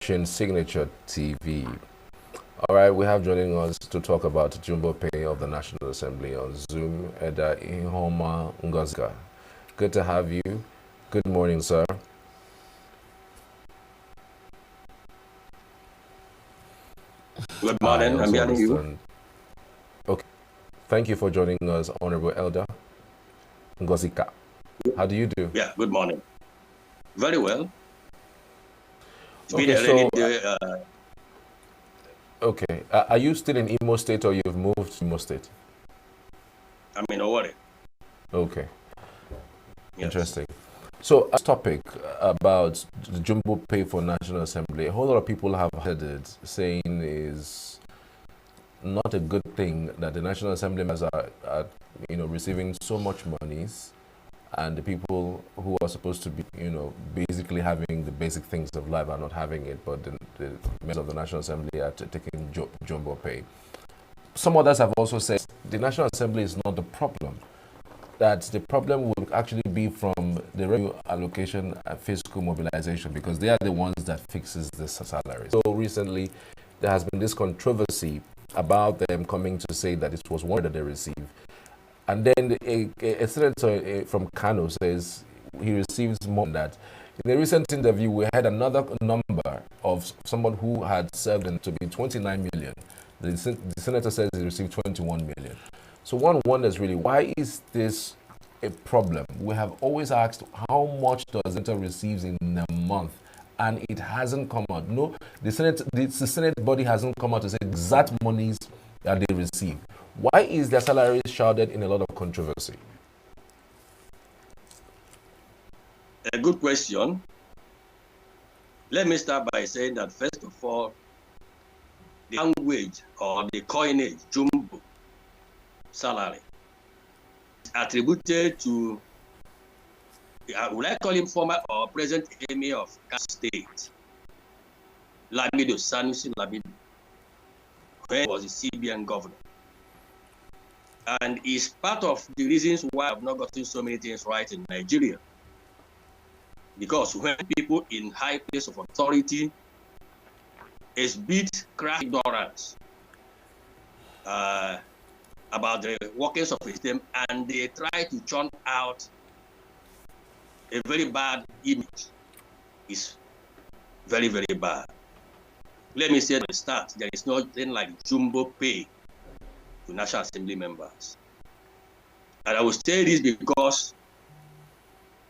Signature TV. All right, we have joining us to talk about Jumbo Pay of the National Assembly on Zoom, Eda Ihoma Ngozika. Good to have you. Good morning, sir. Good I morning, I'm also hearing you. understand. Okay, thank you for joining us, Honorable Elder Ngozika. How do you do? Yeah, good morning. Very well. It's been Okay, a rainy so, day. okay, are you still in Imo State or you've moved to Imo State? I'm in a worry. Okay, Yes. interesting. So, a topic about the Jumbo Pay for National Assembly, a whole lot of people have heard it saying is not a good thing that the National Assembly members are receiving so much monies, and the people who are supposed to be, basically having the basic things of life are not having it, but the members of the National Assembly are taking jumbo pay. Some others have also said the National Assembly is not the problem, that the problem will actually be from the revenue allocation and fiscal mobilization, because they are the ones that fixes the salaries. So recently, there has been this controversy about them coming to say that it was one that they received. And then a senator from Kano says he receives more than that. In a recent interview, we had another number of someone who had served in to be 29 million. The senator says he received 21 million. So one wonders really, why is this a problem? We have always asked how much does the senator receives in a month, and it hasn't come out. No, the Senate body hasn't come out to say exact monies that they receive. Why is their salary shrouded in a lot of controversy? A good question. Let me start by saying that, first of all, the language or the coinage, jumbo salary, is attributed to, would I call him former or present emir of Kano State, Lamido Sanusi Lamido, when he was the CBN governor. And is part of the reasons why I've not gotten so many things right in Nigeria. Because when people in high place of authority exhibit crass ignorance about the workings of the system, and they try to churn out a very bad image, is very, very bad. Let me say at the start, there is nothing like jumbo pay to National Assembly members. And I will say this because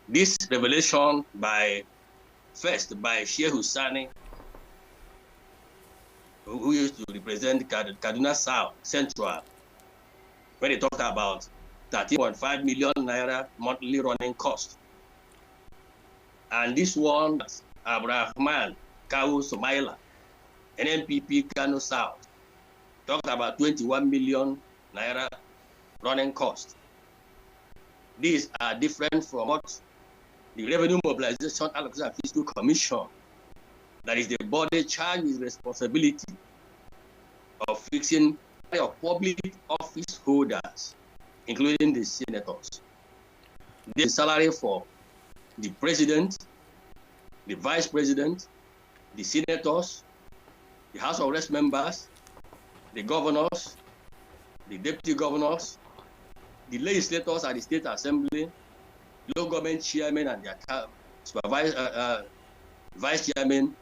this revelation first by Sheikh Husani, who used to represent Kaduna South Central, when they talked about 13.5 million naira monthly running cost. And this one, Abrahman Kawu Somaila, an NPP Kano South, talked about 21 million naira running cost. These are different from what the Revenue Mobilization Allocation and Fiscal Commission, that is the body charged with responsibility of fixing of public office holders, including the senators. The salary for the president, the vice president, the senators, the House of Reps members, the governors, the deputy governors, the legislators at the state assembly, local government chairmen and their vice chairmen,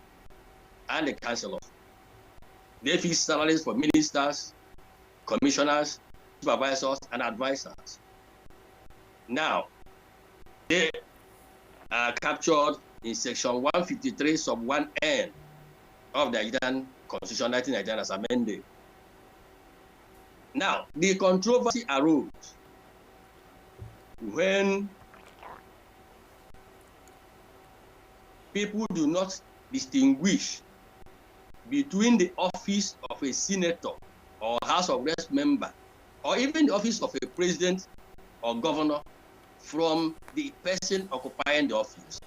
and the councillors. They fix salaries for ministers, commissioners, supervisors, and advisors. Now, they are captured in section 153 sub 1N of the Nigerian Constitution 1999 as amended. Now, the controversy arose when people do not distinguish between the office of a senator or House of Reps member, or even the office of a president or governor, from the person occupying the office.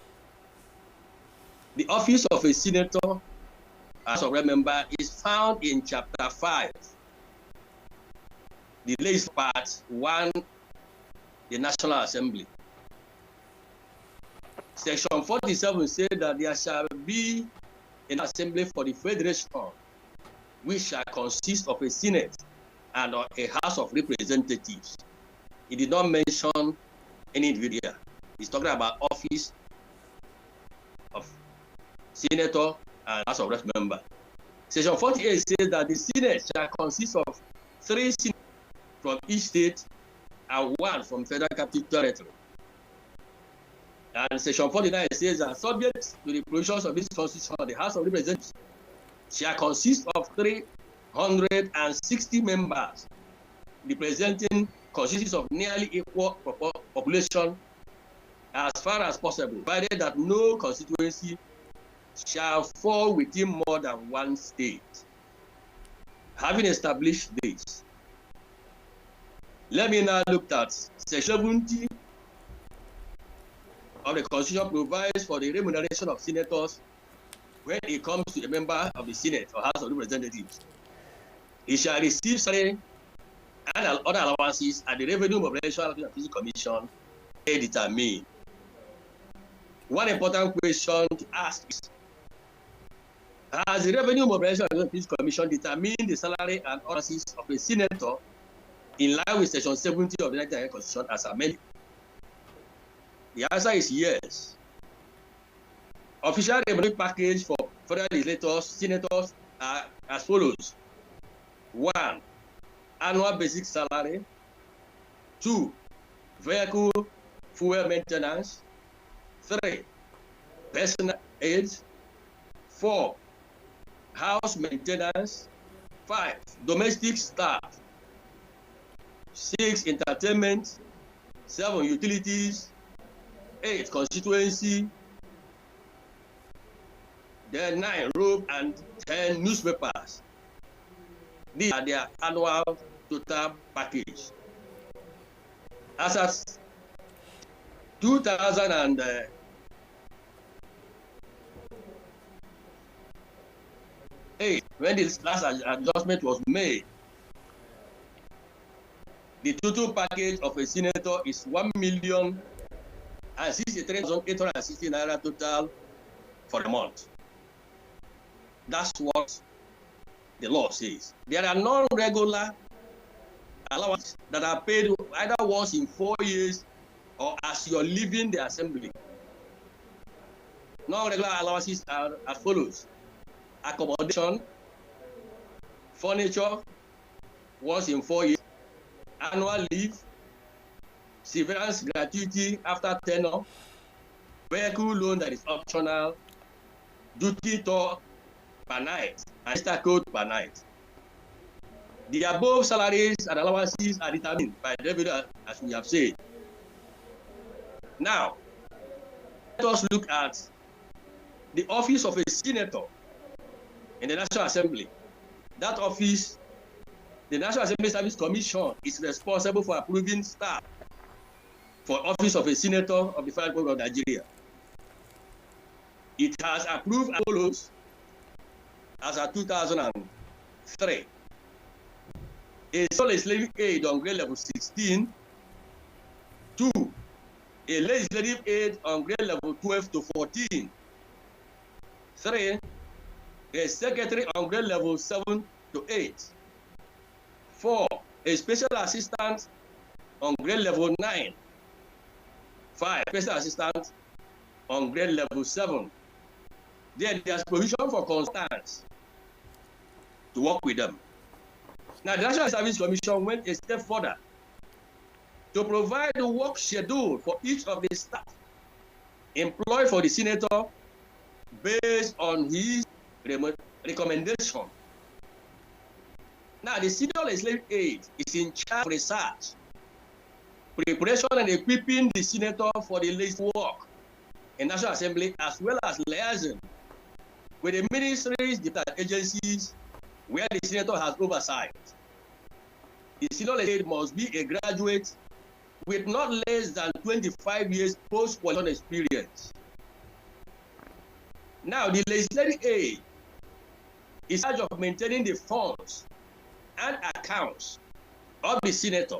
The office of a senator, House of Reps member, is found in Chapter 5, the latest part 1, the National Assembly. Section 47 says that there shall be in assembly for the federation, which shall consist of a Senate and a House of Representatives. He did not mention any individual. He's talking about office of senator and House of Reps member. Section 48 says that the Senate shall consist of 3 senators from each state and 1 from Federal Capital Territory. And Section 49 says that subject to the provisions of this Constitution, the House of Representatives shall consist of 360 members, representing constituencies of nearly equal population as far as possible, provided that no constituency shall fall within more than 1 state. Having established this, let me now look at Section 70 of the Constitution provides for the remuneration of senators when it comes to a member of the Senate or House of Representatives. He shall receive salary and other allowances at the Revenue Mobilization and Physical Commission determine. One important question to ask is, has the Revenue Mobilization and Physical Commission determined the salary and allowances of a senator in line with Section 70 of the 1999 Constitution as amended? The answer is yes. Official revenue package for federal legislators, senators are as follows. 1. Annual basic salary. 2. Vehicle fuel maintenance. 3. Personal aid. 4. House maintenance. 5. Domestic staff. 6. Entertainment. 7. Utilities. 8. Constituency. Then 9. Robe and 10. Newspapers. These are their annual total package. As at 2008, when this last adjustment was made, the total package of a senator is 1,063,860 naira total for a month. That's what the law says. There are non-regular allowances that are paid either once in 4 years or as you're leaving the assembly. Non-regular allowances are as follows: accommodation, furniture, once in 4 years, annual leave, severance gratuity after tenure, vehicle loan that is optional, duty tour per night, and extra code per night. The above salaries and allowances are determined by the revenue, as we have said. Now, let us look at the office of a senator in the National Assembly. That office, the National Assembly Service Commission, is responsible for approving staff for office of a senator of the Federal Republic of Nigeria. It has approved as follows as of 2003. A sole legislative aid on grade level 16. 2. A legislative aid on grade level 12 to 14. 3. A secretary on grade level 7 to 8. 4. A special assistant on grade level 9. 5. Special assistant on grade level 7. Then there's provision for consultants to work with them. Now, the National Service Commission went a step further to provide the work schedule for each of the staff employed for the senator based on his recommendation. Now, the senior legislative aide is in charge of research, preparation, and equipping the senator for the legislative work in National Assembly, as well as liaison with the ministries, different agencies where the senator has oversight. The senior legislative must be a graduate with not less than 25 years post-qualification experience. Now, the legislative aide is in charge of maintaining the funds and accounts of the senator,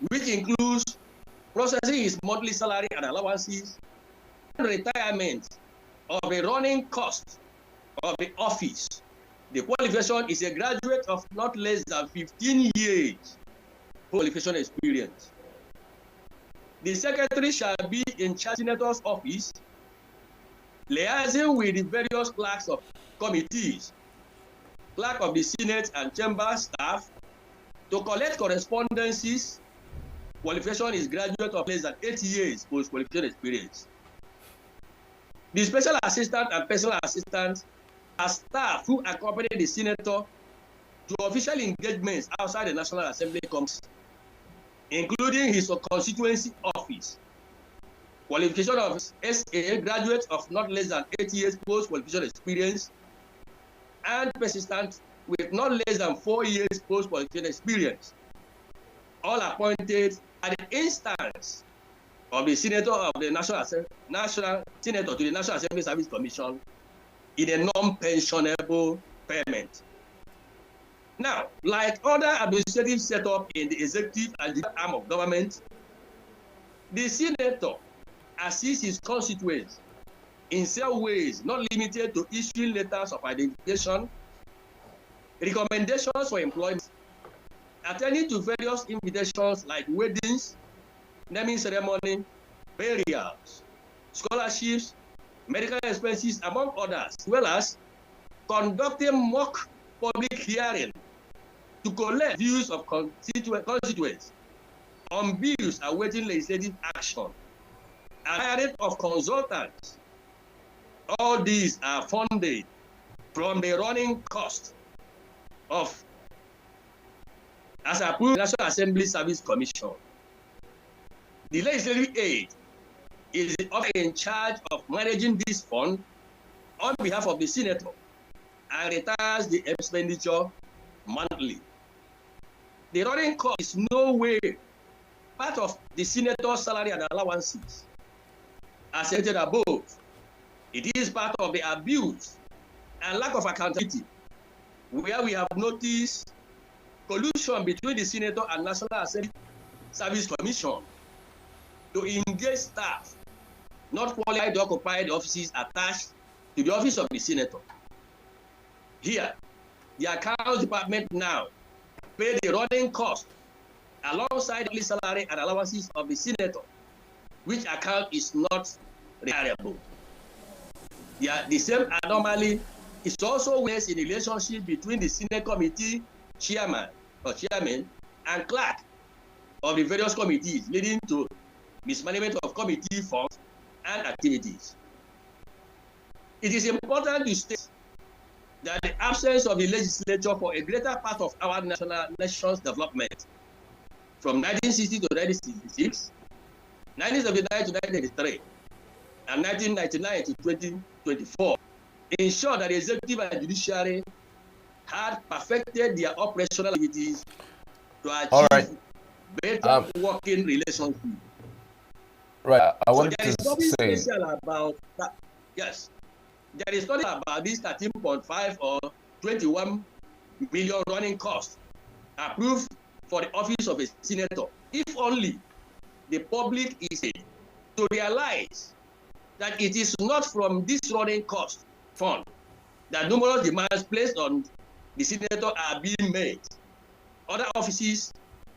which includes processing his monthly salary and allowances, and retirement of the running costs of the office. The qualification is a graduate of not less than 15 years qualification experience. The secretary shall be in charge of the senator's office, liaising with the various clerks of committees, clerk of the Senate and chamber staff, to collect correspondences. Qualification is graduate of less than 8 years post-qualification experience. The special assistant and personal assistant are staff who accompany the senator to official engagements outside the National Assembly committees, including his constituency office. Qualification of SA, graduate of not less than 8 years post-qualification experience, and persistent with not less than 4 years post-qualification experience, all appointed at the instance of the senator of the National Senator to the National Assembly Service Commission in a non-pensionable payment. Now, like other administrative setup in the executive and the arm of government, the senator assists his constituents in several ways, not limited to issuing letters of identification, recommendations for employment, attending to various invitations like weddings, naming ceremony, burials, scholarships, medical expenses, among others, as well as conducting mock public hearing to collect views of constituents on bills awaiting legislative action, and hiring of consultants. All these are funded from the running cost of, as approved, National Assembly Service Commission. The legislative aid is the officer in charge of managing this fund on behalf of the senator and retires the expenditure monthly. The running cost is no way part of the senator's salary and allowances. As stated above, it is part of the abuse and lack of accountability, where we have noticed collusion between the senator and National Assembly Service Commission to engage staff not qualified to occupy the offices attached to the office of the senator. Here, the accounts department now pay the running cost alongside the salary and allowances of the senator, which account is not reliable. The same anomaly is also witnessed in the relationship between the Senate committee chairman or chairman and clerk of the various committees, leading to mismanagement of committee funds and activities. It is important to state that the absence of the legislature for a greater part of our nation's development from 1960 to 1966, 1979 to 1983, and 1999 to 2024 ensured that the executive and judiciary had perfected their operational activities to achieve better working relationship. Right, I so want there is to nothing say special about that. Yes, there is nothing about this 13.5 or 21 million running cost approved for the office of a senator, if only the public is to realize that it is not from this running cost fund that numerous demands placed on the senator are being made. Other offices,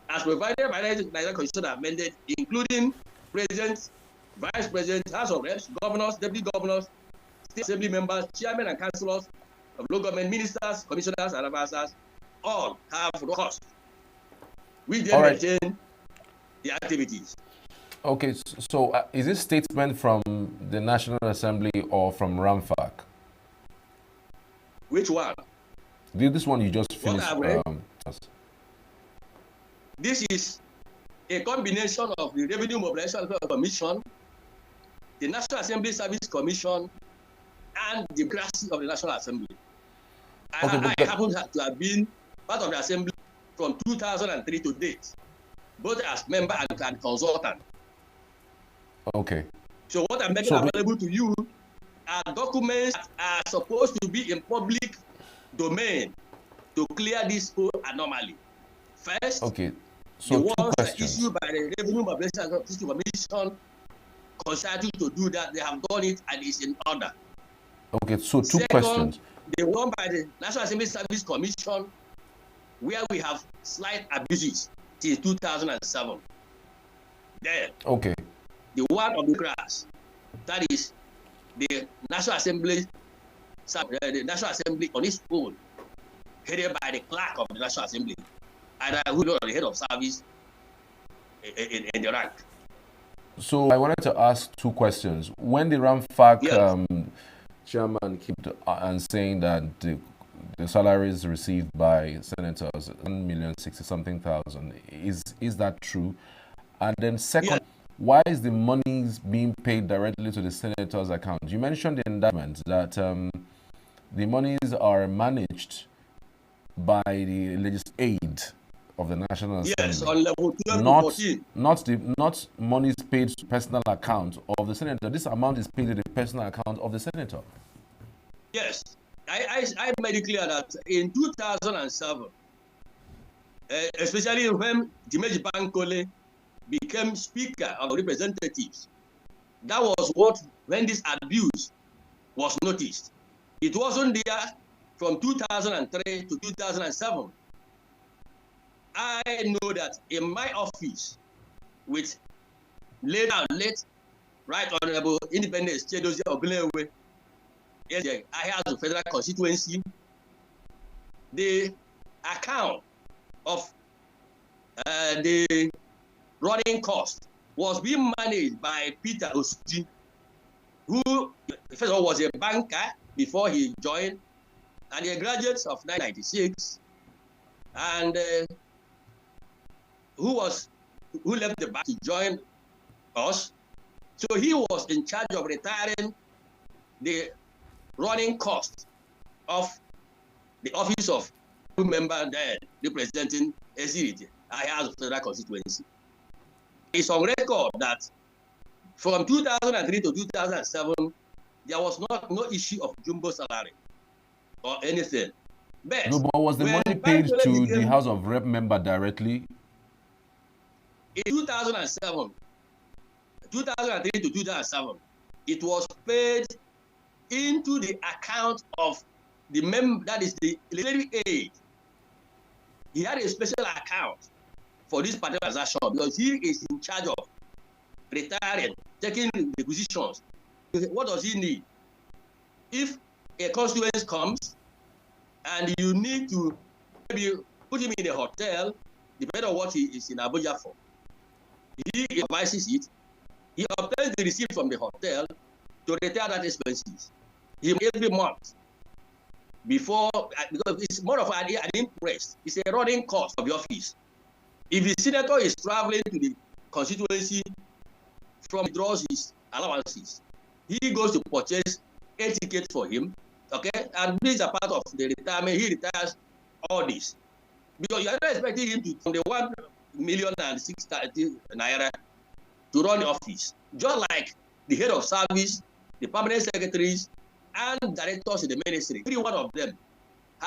as provided by the Nigerian Constitution, are amended, including President, Vice President, House of Reps, governors, deputy governors, state assembly members, chairmen and councillors of local government, ministers, commissioners, and advisors, all have cost. We then maintain the activities. Okay, so is this statement from the National Assembly or from RAMFAC? Which one? This one you just finished. This is a combination of the Revenue Mobilization Commission, the National Assembly Service Commission, and the bureaucracy of the National Assembly. I happen to have been part of the Assembly from 2003 to date, both as member and consultant. Okay. So what I'm making available to you are documents that are supposed to be in public domain to clear this whole anomaly. First, so the ones that issued by the Revenue Mobilization Commission consulted to do that, they have done it and it's in order. Okay, so two questions. they won by the National Assembly Service Commission, where we have slight abuses since 2007. Then, okay, the one of the grass, that is the National Assembly on its own, headed by the clerk of the National Assembly, either who knows the head of service in the rank. so I wanted to ask two questions. When the RAMFAC Yes. chairman kept and saying that the salaries received by senators 1,060,something thousand, is that true? And then second, Yes. why is the monies being paid directly to the senators' account? You mentioned in the indictment that the monies are managed by the legislative aid of the National Assembly. Yes, on level 12 to 14. Not monies paid to personal account of the senator. This amount is paid to the personal account of the senator. Yes, I made it clear that in 2007, especially when Dimeji Bankole became Speaker of the Representatives, that was when this abuse was noticed. It wasn't there from 2003 to 2007. I know that in my office, with late Right Honorable Independent Chedozie Ogulewe, yes, I have the federal constituency, the account of the running cost was being managed by Peter Osuji, who first of all was a banker before he joined, and a graduate of 1996, and who left the bank to join us. So he was in charge of retiring the running cost of the office of member there representing Esiriti, I have the federal constituency. It's on record that from 2003 to 2007, there was no issue of jumbo salary or anything. No, but was the money paid to the House of Rep member directly? In 2007, 2003 to 2007, it was paid into the account of the member, that is the legislative aid. He had a special account for this particular transaction because he is in charge of retiring, taking the positions. What does he need? If a constituent comes and you need to maybe put him in a hotel, depending on what he is in Abuja for, he advises it. He obtains the receipt from the hotel to retire that expenses. He every month before, because it's more of an interest. It's a running cost of the office. If the senator is traveling to the constituency, from withdraws his allowances, he goes to purchase a ticket for him, okay? And this is a part of the retirement. He retires all this. Because you're not expecting him to, from the 1,060,000 naira to run the office. Just like the head of service, the permanent secretaries, and directors in the ministry. Every one of them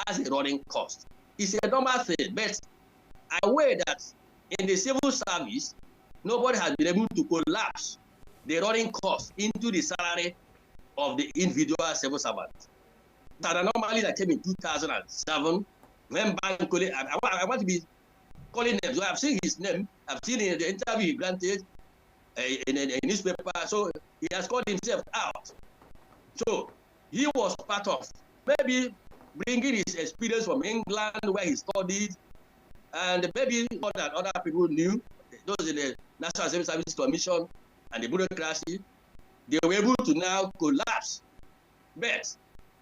has a running cost. It's a normal thing, but I'm aware that in the civil service, nobody has been able to collapse the running cost into the salary of the individual civil servant. That anomaly that came in 2007, when Bankole, I want to be calling names. So I've seen his name. I've seen in the interview he granted in a newspaper. So he has called himself out. So he was part of maybe bringing his experience from England where he studied, and maybe more than other people knew, those in the National Assembly Service Commission and the bureaucracy, they were able to now collapse. But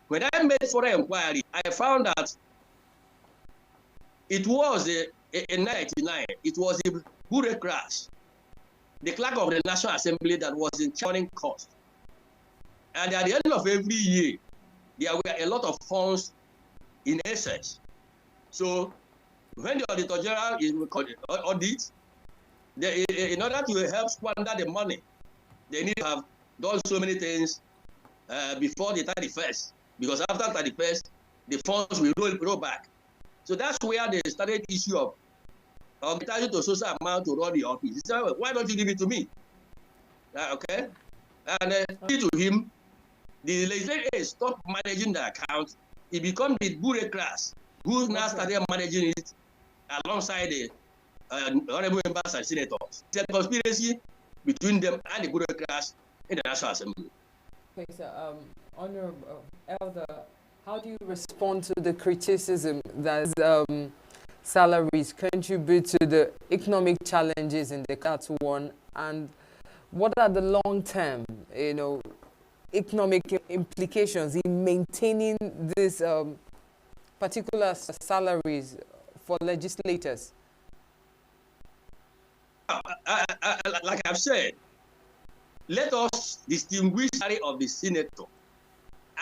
when I made further inquiry, I found that it was in 1999, it was the bureaucrat, the clerk of the National Assembly, that was in charging cost. And at the end of every year, there were a lot of funds in excess. So when the Auditor General is audit, in order to help squander the money, they need to have done so many things before the 31st. Because after 31st, the funds will roll back. So that's where they started the issue of entitled to social amount to run the office. He said, why don't you give it to me? Okay. And to him, the legislature stopped managing the account it becomes the bureaucrats who now started managing it alongside the honorable members and senators. It's a conspiracy between them and the bureaucrats in the National Assembly. Okay, so Honorable Elder, how do you respond to the criticism that salaries contribute to the economic challenges in the Cat 1, and what are the long-term, economic implications in maintaining these particular salaries for legislators? Like I've said, let us distinguish the salary of the senator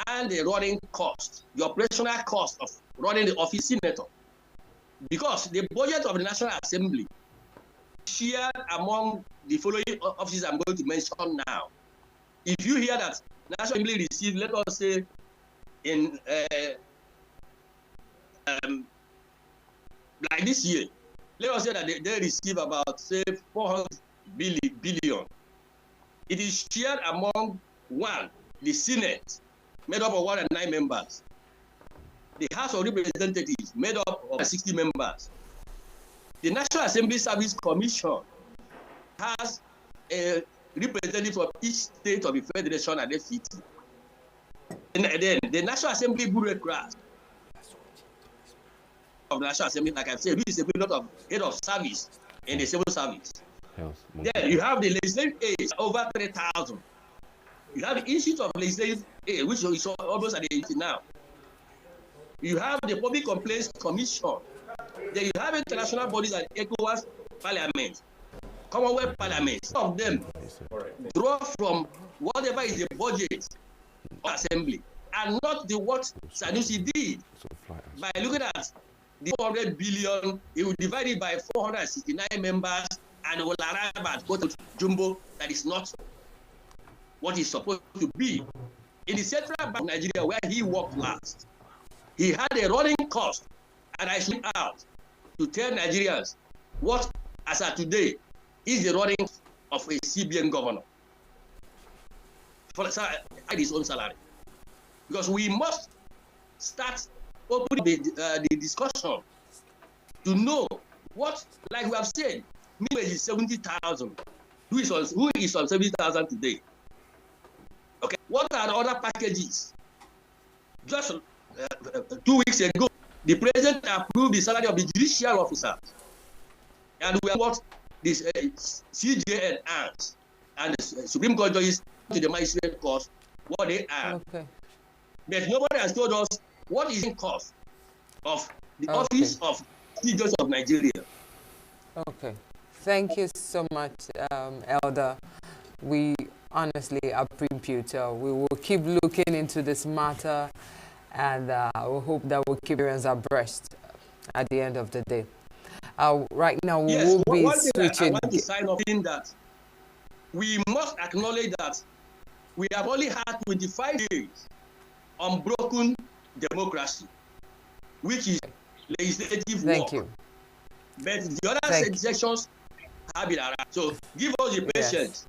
and the running cost, the operational cost of running the office senator. Because the budget of the National Assembly shared among the following offices I'm going to mention now. If you hear that National Assembly received, let us say, in like this year, let us say that they receive about, say, 400 billion. It is shared among one, the Senate, made up of 109 members. The House of Representatives, made up of 60 members. The National Assembly Service Commission has a representative of each state of the Federation and FCT. And then the National Assembly bureaucrats of the National Assembly, like I said, which is a equivalent of head of service in the civil service. Then you have the legislative aides, over 3,000. You have the Institute of Legislative Aid, which is almost at the 80 now. You have the Public Complaints Commission. Then you have international bodies like ECOWAS Parliament, Commonwealth Parliament. Some of them draw from whatever is the budget of Assembly, and not the what Sanusi did. By looking at the 400 billion, he will divide it by 469 members, and it will arrive at what jumbo that is not what is supposed to be. In the Central Bank of Nigeria, where he worked last, he had a running cost, and I should out to tell Nigerians what, as of today, is the running of a CBN governor for his own salary. Because we must start opening the discussion to know what, like we have said, minimum is 70,000. Who is on 70,000 today? Okay, what are the other packages? Just 2 weeks ago, the president approved the salary of the judicial officers, and we have what this CJN earns, and the Supreme Court judges to the magistrate court what they earn. Okay. But nobody has told us what is the cost of the office of Chief Justice of Nigeria. Okay, thank you so much, Elder. We honestly appreciate. We will keep looking into this matter, and we hope that we'll keep Nigerians abreast at the end of the day. Right now, we will be switching. I want to sign off in that we must acknowledge that we have only had 25 days unbroken democracy, which is legislative work. Thank you. But the other sections have been around. So give us the patience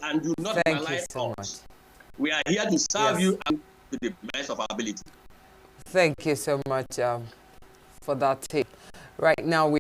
and do not rely on us. We are here to serve you and to the best of our ability. Thank you so much for that tip. Right now, we